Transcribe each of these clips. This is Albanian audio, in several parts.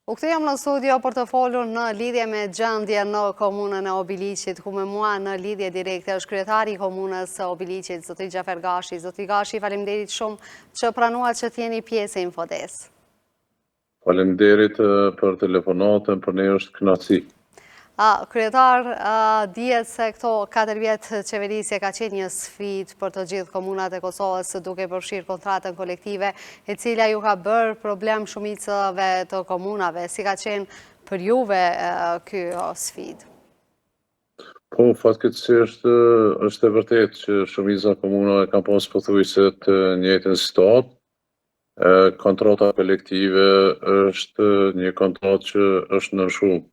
U kthejmë në studio për të folur në lidhje me gjendje në komunën e Obiliqit, ku me mua në lidhje direkte është kryetari i komunës së Obiliqit, zoti Xhafer Gashi. Zoti Gashi, faleminderit shumë që pranuat që t'jeni pjesë e Infodes. Faleminderit për telefonatën, për ne është kënaqësi. Kryetar, dihet se këto 4 vjetë qeverisje ka qenë një sfidë për të gjithë komunat e Kosovës duke përfshirë kontratën kolektive, e cila ju ka bërë problem shumicave të komunave. Si ka qenë për juve kjo sfidë? Po, fatkeqësisht është e vërtetë që shumica komunave kanë pas pothuajse të njëjtën situatë. Kontrata kolektive është një kontratë që është nënshuar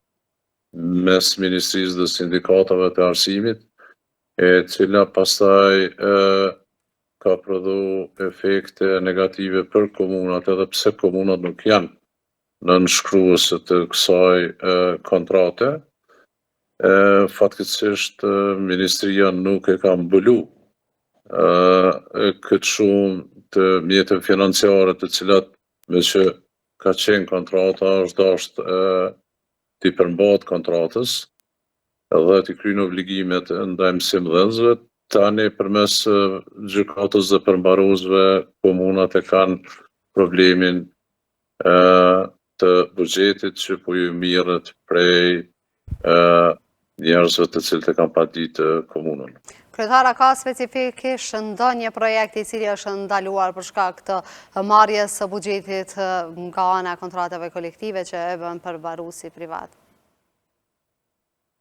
mes Ministrisë dhe sindikatave të arsimit, e cila pastaj ka prodhu efekte negative për komunat, edhe pse komunat nuk janë nënshkruese të kësaj kontrate. Fatkeqësisht Ministria nuk e ka mbulu këtë shumë të mjeteve financiare të cilat me që ka qenë kontrata është dashur t'i përmbahet kontratës edhe t'i kryen obligimet ndaj mësimdhënësve. Tani përmes gjykatës dhe përmbaruesve komunat e kanë problemin të buxhetit që po ju mirret prej njerëzve të cilët e kanë paditë komunën. Kryetara, ka specifikisht ndonjë projekt i cili është ndaluar për shkak të marrjes së buxhetit nga ana e kontratave kolektive që e bën përmbaruesi privat?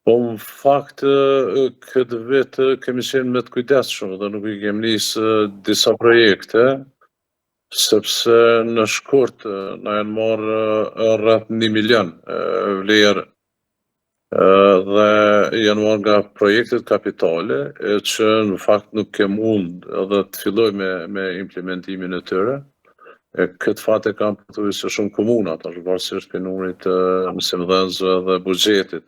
Po, në fakt, këtë vit kemi qenë me të kujdesshëm dhe nuk i kemi nisë disa projekte, sepse në shkurt na janë marrë rreth 1 milion vlerë dhe janë marrë nga projektet kapitale, që në fakt nuk ke mund edhe të filloj me implementimin e tyre. Këtë fat e kanë pothuajse shumë komunat, pavarësisht të numrit të mësimdhënësve dhe buxhetit.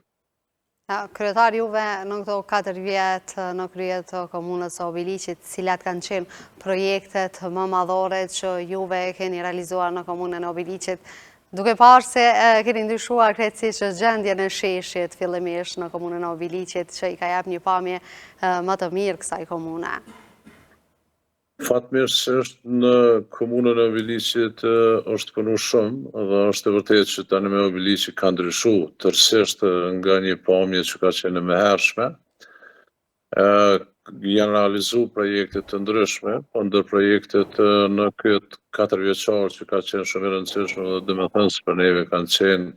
Kryetar, juve në këto 4 vjetë në krye të komunës së Obiliqit, cilat kanë qenë projektet më madhore që juve keni realizuar në komunën e Obiliqit, duke parë se keni ndryshuar krejtësisht gjendjen e sheshit fillimisht në komunën e Obiliqit, që i ka jap një pamje më të mirë kësaj komune? Fatmirësisht në komunën e Obiliqit është punu shumë dhe është e vërtetë që tani me Obiliqi ka ndryshu tërësisht nga një pamje që ka qenë e mëhershme. Janë realizu projekte të ndryshme, po ndër projektet në këtë 4 vjeçar që ka qenë shumë e rëndësishme dhe domethënë për neve kanë qenë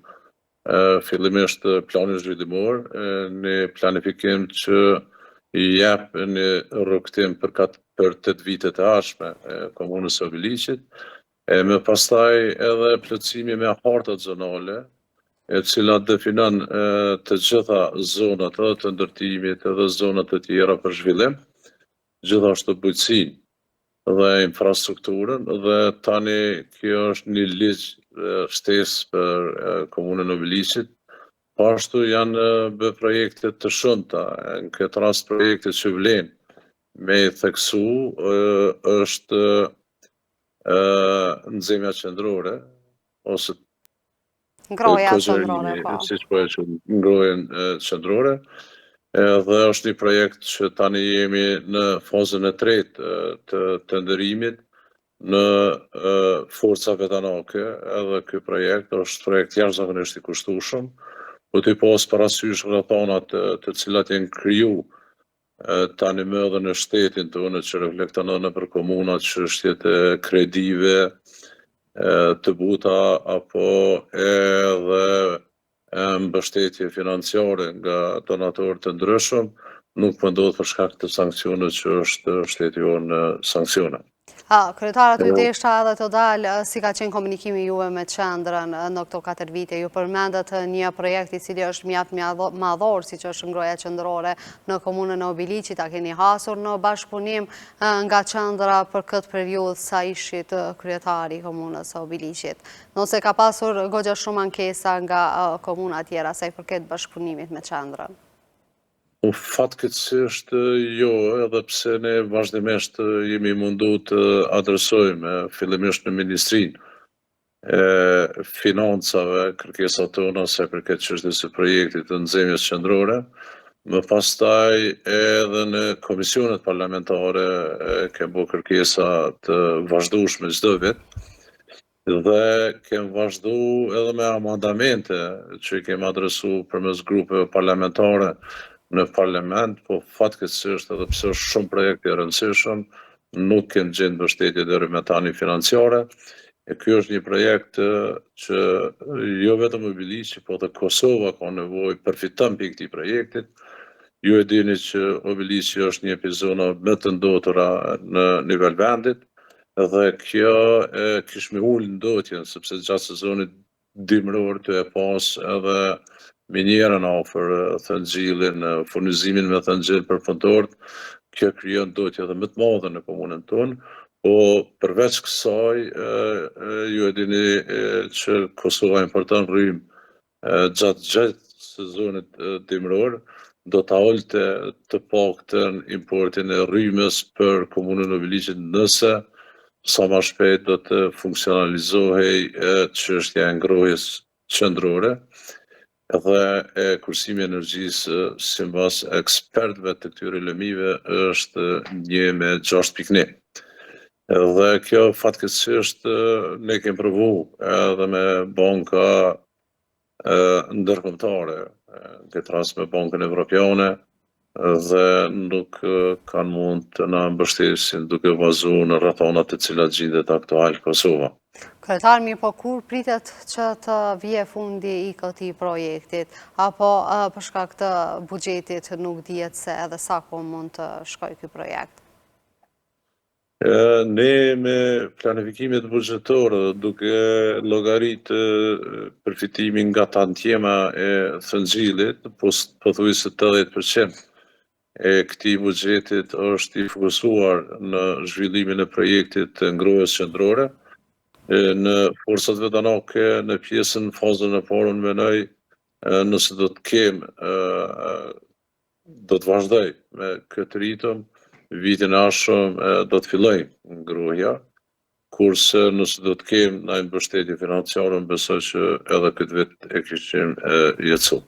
fillimisht plani zhvillimor, një planifikim që i jep një rrugtim për 8 vitet e ardhshme komunës së Obiliqit, me pastaj edhe plotësimi me hartat zonale, e cila definon të gjitha zonat edhe të ndërtimit edhe zonat e tjera për zhvillim, gjithashtu bujqësinë dhe infrastrukturën, dhe tani kjo është një ligj shtesë për komunën e Obiliqit. Po ashtu janë bë projekte të shumta, në këtë rast projekte që vlen me i theksu është nxemja qendrore, ose Ngroja qendrore, po. Siç po e quajmë, ngrojen qendrore, dhe është një projekt që tani jemi në fazën e 3 të tenderimit në forca vetanake, edhe ky projekt është projekt jashtëzakonisht i kushtueshëm, po t'i pas parasysh rrethanat të cilat janë kriju tani më edhe në shtetin tonë, që reflekton edhe nëpër komunat, çështjet e kredive, të buta apo edhe mbështetje financiare nga donatorë të ndryshëm, nuk po ndodh për shkak të sanksioneve që është shteti jonë sanksione. Kryetar, aty desha edhe të dalë si ka qenë komunikimi juve me qendrën në këto 4 vite. Ju përmendet një projekt i cili është mjaft madhor, siç është ngroja qendrore në komunën e Obiliqit. A keni hasur në bashkëpunim nga qendra për këtë periudhë sa ishit kryetari i komunës së Obiliqit? Nëse ka pasur goxha shumë ankesa nga komuna tjera sa i përket bashkëpunimit me qendrën? Fatkeqësisht jo, edhe pse ne vazhdimisht jemi mundu të adresojmë fillimisht në ministrinë financave, kërkesat tona se përket çështjes së projektit të nxemjes qendrore, më pastaj edhe në komisionet parlamentare kemi bërë kërkesa të vazhdueshme çdo vit dhe kemi vazhdu edhe me amandamente që i kemi adresu përmes grupeve parlamentare në parlament, po fatkeqësisht edhe pse është shumë projekte e rëndësishëm, nuk kemi gjenë mbështetje deri me tani financiare. E ky është një projekt që jo vetëm Obiliqi, po edhe Kosova ka nevojë, përfiton për këtij projektit. Ju e dini që Obiliqi është një prej zonave më të ndotura në nivel vendit dhe kjo kish me ul ndotjen sepse gjatë sezonit dimror të e pas edhe minjerën afër thëngjillin, furnizimin me thëngjell për punëtorët, kjo krijon ndotje edhe më të madhe në komunën tonë. Po përveç kësaj, ju e dini që Kosova importon rrymë gjatë sezonit dimror, do ta ulte të paktën importin e rrymës për komunën e Obiliqit nëse sa më shpejt do të funksionalizohej çështja e ngrohjes qendrore dhe e kursimi i energjisë sipas ekspertëve të këtyre lëmive është 1,6 Dhe kjo fatkeqësisht ne kemi provu edhe me banka ndërkombëtare, këtë rast me Bankën Evropiane, dhe nuk kanë mund të na mbështesin duke bazuar në rrethonat të cilat gjendet aktual Kosova. Kryetar, mirë, po kur pritet që të vije fundi i këtij projektit, apo për shkak të buxhetit nuk dihet se edhe sa kohë mund të shkojë ky projekt? Ne me planifikimet buxhetore duke llogaritë përfitimin nga tantjema e thëngjillit, pothuajse 80% e këtij buxhetit është i fokusuar në zhvillimin e projektit të ngrohjes qendrore. Në forcat vetanake në pjesën fazën e parë unë mendoj nëse do të kem do të vazhdoj me këtë ritëm, vitin e ardhshëm do të filloj ngrohja, kurse nëse do të kem ndaj mbështetje financiare, besoj që edhe këtë vit e kishim jetësu.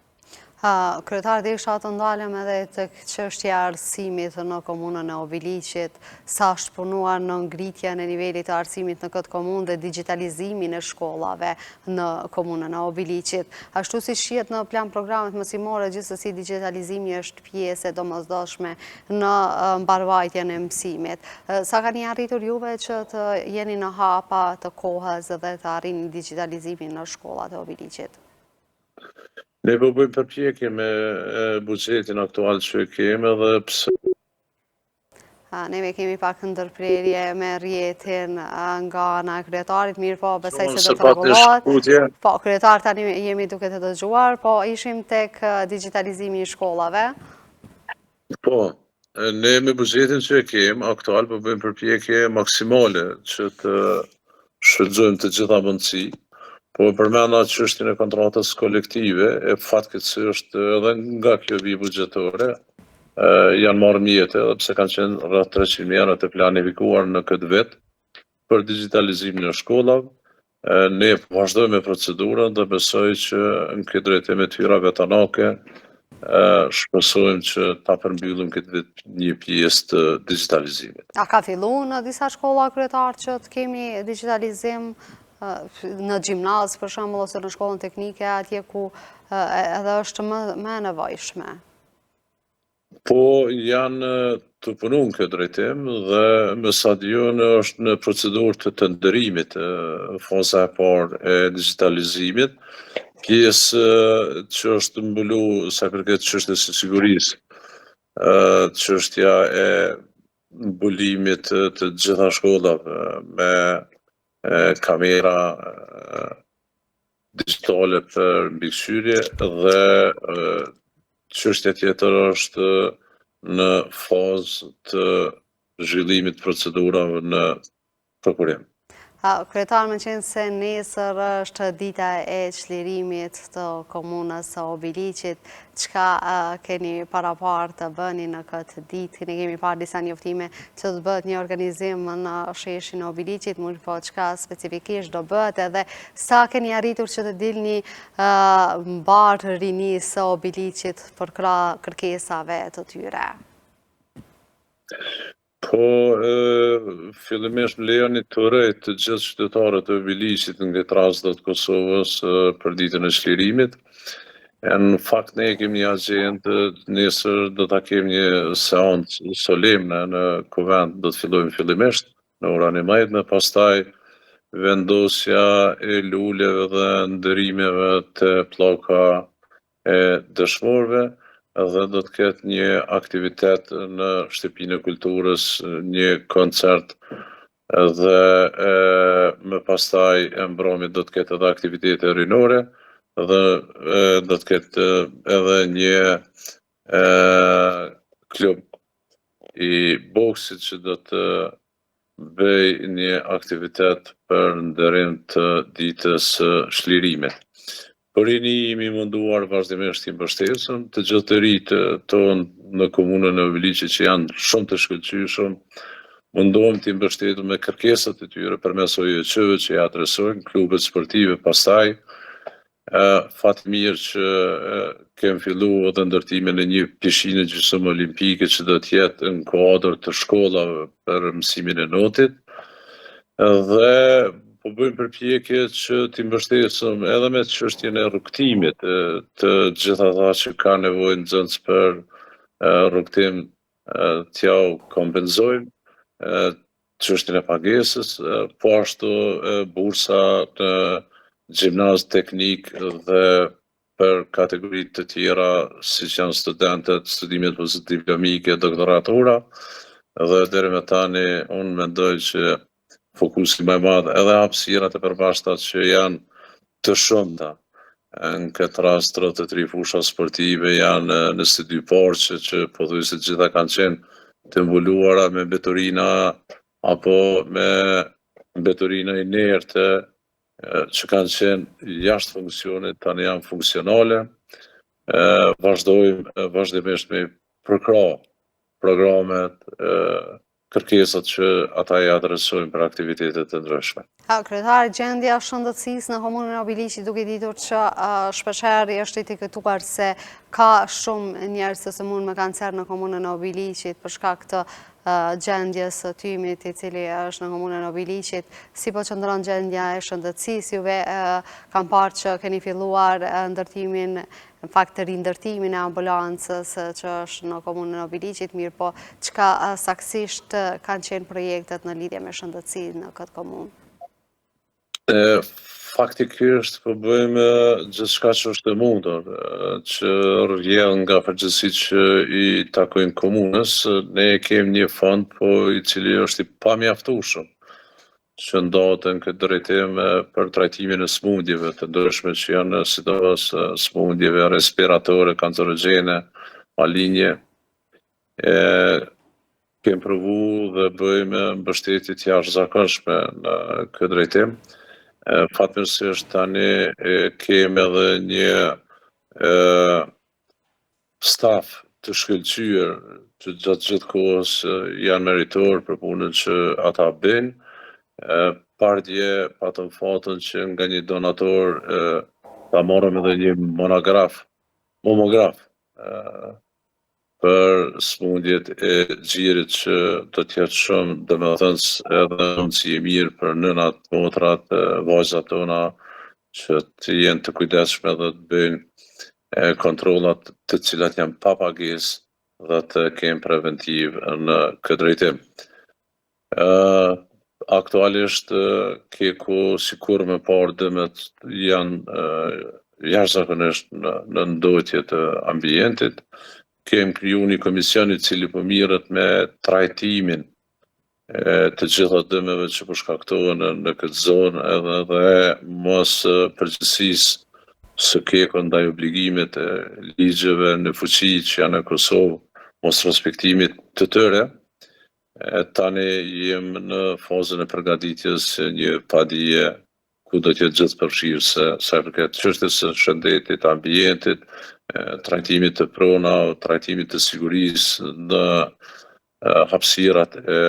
Kryetar, desha të ndalem edhe tek çështja e arsimit në komunën e Obiliqit, sa është punuar në ngritjen e nivelit të arsimit në këtë komunë dhe digitalizimin e shkollave në komunën e Obiliqit. Ashtu si shihet në plan programet mësimore, gjithsesi digitalizimi është pjesë e domosdoshme në mbarvajtjen e mësimit. Sa keni arritur juve që të jeni në hapa të kohës dhe të arrini digitalizimin në shkollat e Obiliqit? Ne po bëjmë përpjekje me buxhetin aktual që kemi dhe pse Ne kemi pak ndërprerje me rrjetin nga ana e kryetarit, mirë, po besoj se do të rregullohet. Po, kryetar, tani jemi duke të dëgjuar, po ishim tek digitalizimi i shkollave. Po, ne me buxhetin që kemi aktual po bëjmë përpjekje maksimale që të shfrytëzojmë të gjitha mundësi. Po përmenda çështjen e kontratës kolektive, e fatkeqësisht edhe nga kjo vijë buxhetore janë marrë mjete, edhe pse kanë qenë rreth 300 mijë të planifikuar në këtë vit për digitalizimin e shkollave. Ne vazhdojmë me procedurën dhe besoj që në këtë drejtim të tyra vetanake shpresojmë që ta përmbyllim këtë vit një pjesë të digitalizimit. A ka filluar në disa shkolla, kryetar, që të kemi digitalizim në gjimnaz, për shembull, ose në shkollën teknike, atje ku edhe është më e nevojshme? Po janë të punuar në këtë drejtim dhe me sa diun është në procedurë të tenderimit faza e parë e digitalizimit, pjesë që është mbulu sa përket çështjes së sigurisë, çështja e mbulimit të gjitha shkollave me kamera digjitale për mbikëqyrje dhe çështja tjetër është në fazë të zhvillimit të procedurave në prokurim. Kryetar, me qenë se nesër është dita e çlirimit të komunës së Obiliqit, çka keni paraparë të bëni në këtë ditë? Ne kemi parë disa njoftime që do bëhet një organizim në sheshin e Obiliqit, mirë po çka specifikisht do bëhet edhe sa keni arritur që të dilni mbar rinisë së Obiliqit për kërkesave të tyre? Po, fillimisht më lejoni të uroj të gjithë qytetarët e Obiliqit në këtë rast të Kosovës për ditën e çlirimit. Në fakt ne kemi një agjendë, nesër do ta kemi një seancë solemne në Kuvend, do të fillojmë fillimisht në orën 19, pastaj vendosja e luleve dhe ndërimeve të pllaka e dëshmorëve, dhe do të ketë një aktivitet në Shtëpinë e Kulturës, një koncert dhe më pastaj e mbrëmjet do të ketë edhe aktivitete rinore dhe do të ketë edhe një klub i boksit që do të bëj një aktivitet për nderim të ditës së çlirimit. Por rini jemi munduar vazhdimisht të mbështesëm të gjithë të rinjtë tonë në komunën e Obiliqit që janë shumë të shkëlqyeshëm, mundohem të mbështetem me kërkesat e tyre përmes OJQ-ve që ja adresojnë, klubet sportive pastaj. Fat mirë që kemi filluar edhe ndërtimin e një pishinë gjysmë olimpike që do të jetë në kuadër të shkollave për mësimin e notit. Dhe po bëjmë përpjekje që t'i mbështesëm edhe me çështjen e rrugtimit të gjithë ata që kanë nevojë nxënës për rrugtim t'ja kompenzojmë, çështjen e pagesës, po ashtu bursa në gjimnaz teknik dhe për kategoritë të tjera siç janë studentët, studimet postdiplomike, doktoratura, dhe deri me tani unë mendoj që fokusi më i madh edhe hapësirat e përbashkëta që janë të shumta. Në këtë rast 33 fusha sportive janë në së dy porçe që pothuajse të gjitha kanë qenë të mbuluara me mbeturina apo me mbeturina inerte që kanë qenë jashtë funksionit, tani janë funksionale. Vazhdojmë vazhdimisht me përkrah programet, kërkesat që ata i adresojnë për aktivitetet të ndryshme. Kryetar, gjendja shëndetësisë në komunën e Obiliqit, duke ditur që shpeshherë është i tikëtuar se ka shumë njerëz që sëmurën me kancer në komunën e Obiliqit për shkak të gjendjes së tymit i cili është në komunën e Obiliqit, si po qëndron gjendja e shëndetësisë? Juve kam parë që keni filluar ndërtimin, në fakt të rindërtimin e ambulancës që është në komunën e Obiliqit, mirë po çka saktësisht kanë qenë projektet në lidhje me shëndetësinë në këtë komunë? Faktikisht po bëjmë gjithçka që është e mundur, që rrjedh nga përgjegjësitë që i takojnë komunës. Ne kemi një fond po i cili është i pamjaftueshëm që ndahet në këtë drejtim për trajtimin e smundjeve të ndryshme që janë sidomos smundjeve respiratore, kancerogjene, malinje. Kemi provu dhe bëjmë mbështetje të jashtëzakonshme në këtë drejtim. Fatmirësisht tani kemi edhe një staf të shkëlqyer që gjatë gjithë kohës janë meritor për punën që ata bëjnë. Pardje patëm fatën që nga një donator ta marrëm edhe një mamograf për smundjet e gjirit që do të jetë shumë domethënës edhe mundësi e mirë për nënat, motrat, vajzat tona që të jenë të kujdesshme dhe të bëjnë kontrollat të cilat janë pa pagesë dhe të kemë preventiv në këtë drejtim. Aktualisht Keku sikur më parë dëmet janë jashtëzakonisht në ndotje të ambientit. Kemi kriju një komision i cili po mirret me trajtimin të gjitha dëmeve që po shkaktohen në këtë zonë edhe mos përgjegjësisë së Kekut ndaj obligimit e ligjeve në fuqi që janë në Kosovë, mos respektimit të tyre. Tani jem në fazën e përgatitjes së një padije ku do t'jetë gjithë përfshirëse sa i përket çështjes së shëndetit, ambientit, trajtimit të prona, trajtimit të sigurisë në hapësirat e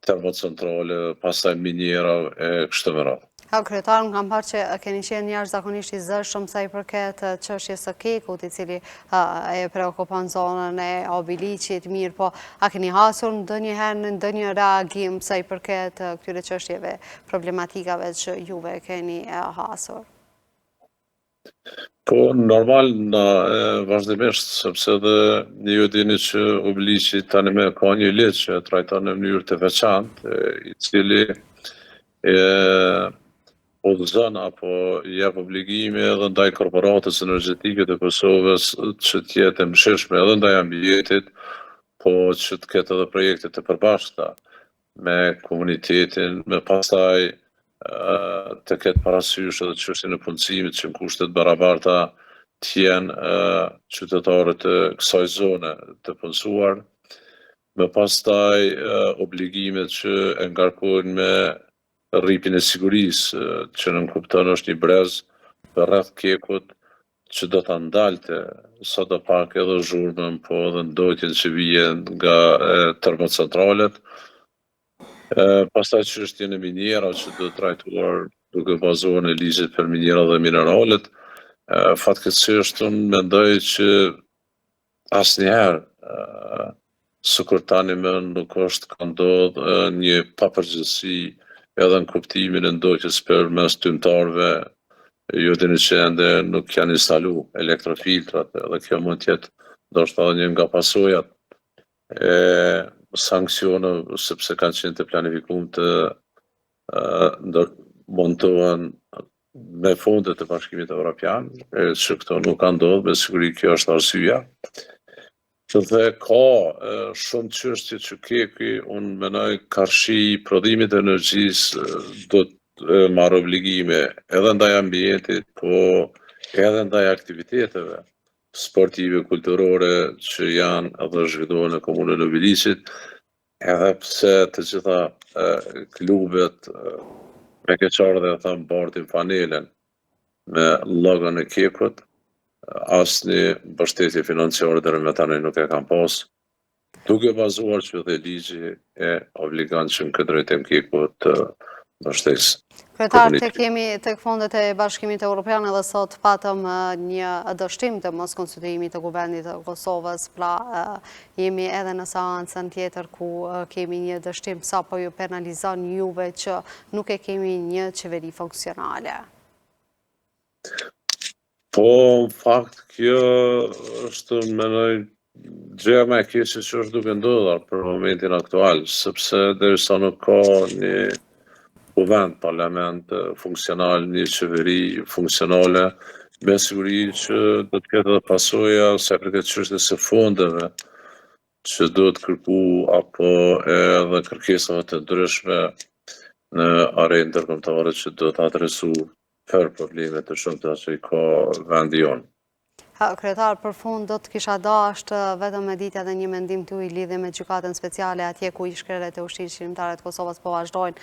termocentrale, pastaj minjera e kështu me radhë. Kryetar, më kam parë që keni qenë jashtëzakonisht i zëshëm sa i përket çështjes së kekut, i cili e preokupon zonën e Obiliqit, mirë, po a keni hasur ndonjëherë në ndonjë reagim sa i përket këtyre çështjeve, problematikave që juve keni hasur? Po, normal, vazhdimisht, sepse dhe ju dini që Obiliqi tani me ka një ligj që e trajton në mënyrë të veçantë, i cili udhëzon apo jep obligime edhe ndaj korporatës energjetike të Kosovës që t'jetë e mëshirshme edhe ndaj ambientit, po që të ketë edhe projekte të përbashkëta me komunitetin, me pastaj të ketë parasysh edhe çështjen e punësimit që në kushte të barabarta t'jenë qytetarët e kësaj zone të punësuar, me pastaj obligimet që e ngarkojnë me rripin e sigurisë, që në kupton është një brez për rreth kekut që do ta ndalte sadopak edhe zhurmën, po edhe ndotjen që vjen nga termocentralet. Pastaj çështjen e minjerave që do trajtuar duke bazuar në ligjit për minjera dhe mineralet. Fatkeqësisht unë mendoj që asnjëherë sikur tani më nuk është ka ndodhur një papërgjegjësi edhe në kuptimin e ndoqjes përmes tymtarëve. Ju dini që ende nuk janë instalu elektrofiltrat, edhe kjo mund t'jetë ndoshta një nga pasojat e sanksioneve, sepse kanë qenë të planifikuar të montohen me fondet e Bashkimit Evropian, që këto nuk kanë ndodhur, me siguri kjo është arsyeja. Dhe ka shumë çështje që keki, unë mendoj karshi prodhimit të energjisë do të marrë obligime edhe ndaj ambientit, po edhe ndaj aktiviteteve sportive, kulturore që janë edhe zhvilluar në komunën e Obiliqit, edhe pse të gjitha klubet me keqarë dhe thëmë bartin fanelen me logon e kekut, asnjë mbështetje financiare deri më tani nuk e kanë pas, duke bazuar që dhe ligji e obligon që në këtë drejtim keku të mbështesë. Kryetar, tek jemi tek fondet e Bashkimit Evropian edhe sot patëm një dështim të mos konstituimit të Kuvendit të Kosovës, pra jemi edhe në seancën tjetër ku kemi një dështim sa po ju penalizon juve që nuk e kemi një qeveri funksionale. Po, në fakt, kjo është, mendoj, gjëja më e keqe që është duke ndodhur për momentin aktual, sepse derisa nuk ka një kuvend, parlament funksional, një qeveri funksionale, me siguri që do të ketë edhe pasoja sa përket çështjes së fondeve që do të kërku apo edhe kërkesave të ndryshme në arenë ndërkombëtare që do të adresu për probleme të shumta që i ka vendi jonë. Kryetar, për fund do të kisha dashur vetëm me ditë edhe një mendim tuaj lidhje me gjykatën speciale atje ku ish-krerët e Ushtrisë Qlirimtare të Kosovës po vazhdojnë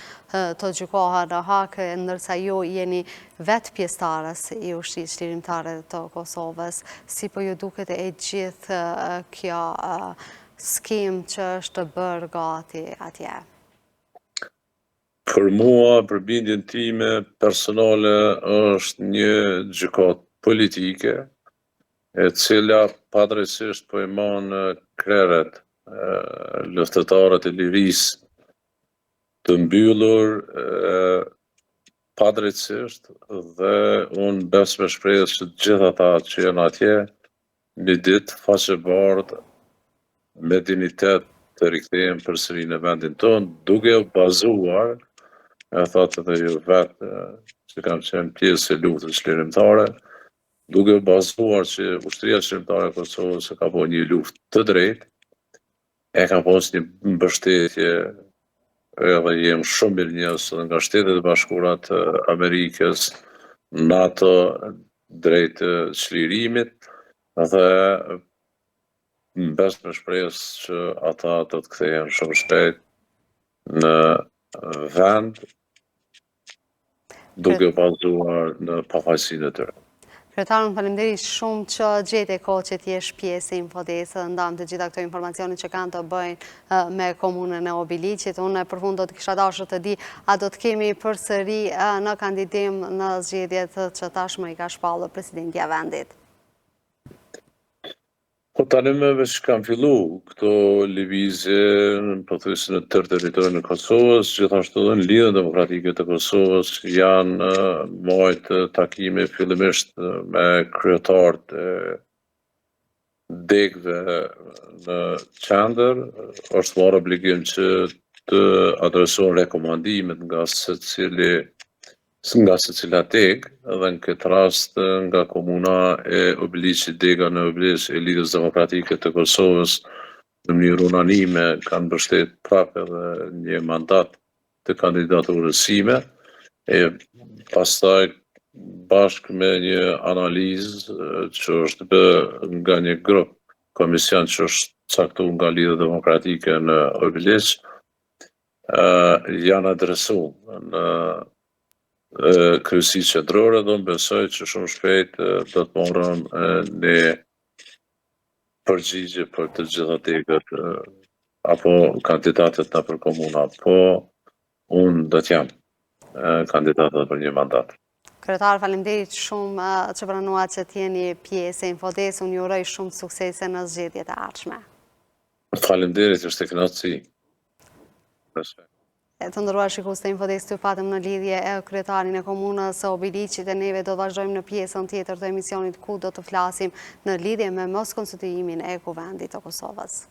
të gjykohen në hak, ndërsa ju jeni vetë pjesëtarës i Ushtrisë Qlirimtare të Kosovës. Si po ju duket e gjithë kjo skem që është bërë gati atje? Për mua, për bindjen time personale, është një gjykatë politike, e cila padrejtisht po i man krerët, luftëtarët e lirisë të mbyllur padrejtisht, dhe unë besoj me shpresë që gjithë ata që janë atje një ditë faqebardh me dinitet të rikthehen përsëri në vendin tonë, duke u bazuar, e thotë edhe ju vetë që kam qenë pjesë e luftës çlirimtare, duke u bazuar që Ushtria Qlirimtare e Kosovës ka bërë një luftë të drejtë, e ka pas një mbështetje, edhe jem shumë mirënjohës nga Shtetet e Bashkuara të Amerikës, NATO drejt çlirimit, dhe Bes me shpresë që ata do të kthehen shumë shpejt në vend, duke u bazuar në pafajësinë e tyre. Kryetarën, faleminderit shumë që gjete kohë që t'jesh pjesë e Infodesë, ndam të gjitha këto informacione që kanë të bëjnë me komunën e Obiliqit. Unë për fund do të kisha dashur të di, a do të kemi përsëri në kandidim në zgjedhjet që tashmë i ka shpallur presidentja e vendit? Po tani me veç kam fillu këto lëvizje pothuajse në tërë territorin e Kosovës, gjithashtu edhe në Lidhjen Demokratike të Kosovës janë marrë takime fillimisht me kryetarët e degëve në qendër, është marrë obligim që të adresohen rekomandimet nga secila degë, dhe në këtë rast nga komuna e Obiliqit, dega në Obiliq e Lidhjes Demokratike të Kosovës në mënyrë unanime kanë mbështet prapë edhe një mandat të kandidaturës sime, e pastaj bashkë me një analizë që është bë nga një grup komision që është caktuar nga Lidhja Demokratike në Obiliq, janë adresu në kryesi qendrore, dhe unë besoj që shumë shpejt do të marrën një përgjigje për të gjitha degët apo kandidatët në për komuna, po unë do t'jam kandidatët për një mandat. Kryetar, faleminderit shumë që pranuat që t'jeni pjesë e Infodesë. Unë ju uroj shumë suksese në zgjedhjet e ardhshme. Faleminderit, është e kënaqësi. Të nderuar shikues të Infodesë, të patëm në lidhje e kryetarin e komunës së Obiliqit, e neve do vazhdojmë në pjesën tjetër të emisionit ku do të flasim në lidhje me mos konstituimin e Kuvendit të Kosovës.